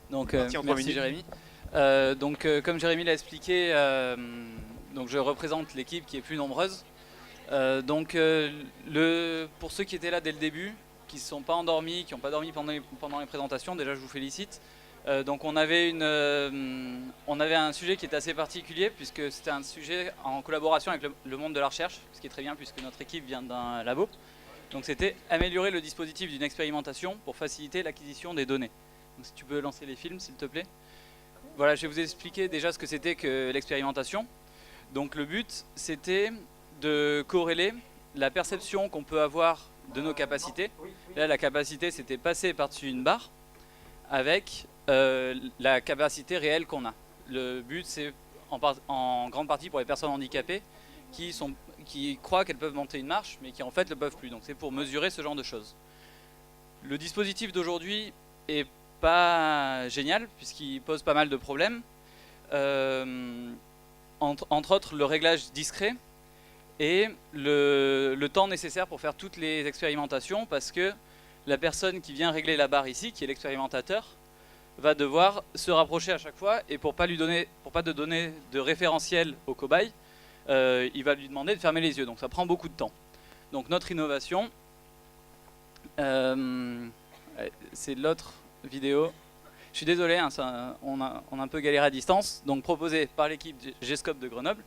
Donc, Parti en 3 merci minutes. Jérémy. Comme Jérémy l'a expliqué, donc je représente l'équipe qui est plus nombreuse. Pour ceux qui étaient là dès le début, qui ne se sont pas endormis, qui n'ont pas dormi pendant les présentations, déjà je vous félicite. On avait un sujet qui était assez particulier puisque c'était un sujet en collaboration avec le monde de la recherche, ce qui est très bien puisque notre équipe vient d'un labo. Donc c'était améliorer le dispositif d'une expérimentation pour faciliter l'acquisition des données. Donc si tu peux lancer les films s'il te plaît. Voilà, je vais vous expliquer déjà ce que c'était que l'expérimentation. Donc le but c'était de corréler la perception qu'on peut avoir de nos capacités. Là la capacité c'était passer par-dessus une barre avec la capacité réelle qu'on a. Le but c'est en grande partie pour les personnes handicapées qui croient qu'elles peuvent monter une marche mais qui en fait ne le peuvent plus. Donc c'est pour mesurer ce genre de choses. Le dispositif d'aujourd'hui est pas génial puisqu'il pose pas mal de problèmes. Entre autres le réglage discret et le temps nécessaire pour faire toutes les expérimentations parce que la personne qui vient régler la barre ici, qui est l'expérimentateur, va devoir se rapprocher à chaque fois et pour pas de donner de référentiel au cobaye, il va lui demander de fermer les yeux. Donc ça prend beaucoup de temps. Donc notre innovation, c'est l'autre vidéo. Je suis désolé, hein, on a un peu galéré à distance. Donc proposé par l'équipe G-Scope de Grenoble.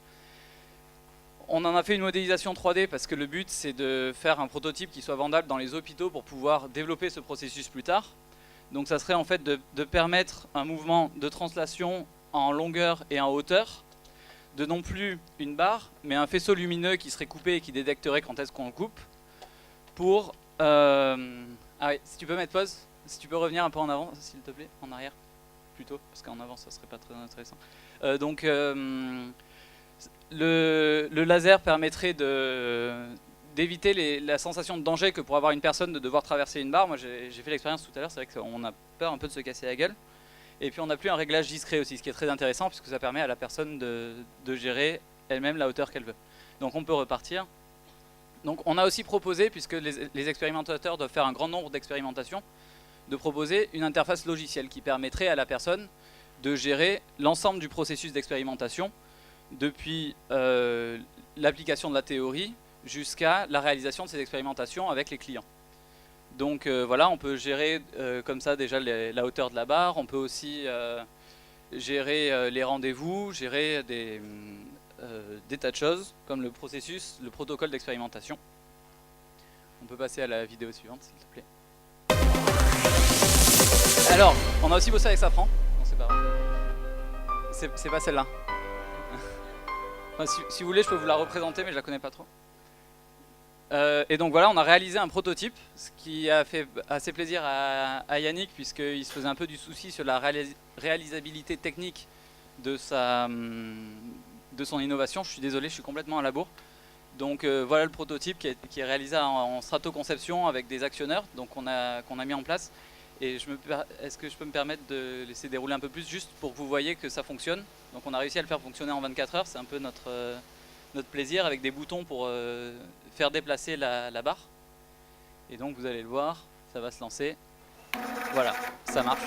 On en a fait une modélisation 3D parce que le but c'est de faire un prototype qui soit vendable dans les hôpitaux pour pouvoir développer ce processus plus tard. Donc ça serait en fait de permettre un mouvement de translation en longueur et en hauteur de non plus une barre mais un faisceau lumineux qui serait coupé et qui détecterait quand est-ce qu'on le coupe pour... Ah oui, si tu peux mettre pause, si tu peux revenir un peu en avant s'il te plaît, en arrière plutôt parce qu'en avant ça serait pas très intéressant. Le laser permettrait d'éviter la sensation de danger que pour avoir une personne de devoir traverser une barre. Moi j'ai fait l'expérience tout à l'heure, c'est vrai qu'on a peur un peu de se casser la gueule. Et puis on n'a plus un réglage discret aussi, ce qui est très intéressant puisque ça permet à la personne de gérer elle-même la hauteur qu'elle veut. Donc on peut repartir. Donc on a aussi proposé, puisque les expérimentateurs doivent faire un grand nombre d'expérimentations, de proposer une interface logicielle qui permettrait à la personne de gérer l'ensemble du processus d'expérimentation depuis l'application de la théorie jusqu'à la réalisation de ces expérimentations avec les clients. Donc voilà, on peut gérer comme ça déjà la hauteur de la barre, on peut aussi gérer les rendez-vous, gérer des tas de choses comme le processus, le protocole d'expérimentation. On peut passer à la vidéo suivante s'il te plaît. Alors, on a aussi bossé avec Safran, non c'est pas grave, c'est pas celle-là. Enfin, si vous voulez je peux vous la représenter mais je la connais pas trop. Et donc voilà, on a réalisé un prototype, ce qui a fait assez plaisir à Yannick puisqu'il se faisait un peu du souci sur la réalisabilité technique de son innovation. Je suis désolé, je suis complètement à la bourre. Donc voilà le prototype qui est réalisé en strato-conception avec des actionneurs qu'on a mis en place. Et est-ce que je peux me permettre de laisser dérouler un peu plus juste pour que vous voyez que ça fonctionne. Donc on a réussi à le faire fonctionner en 24 heures, c'est un peu notre plaisir avec des boutons pour faire déplacer la barre. Et donc vous allez le voir, ça va se lancer. Voilà, ça marche.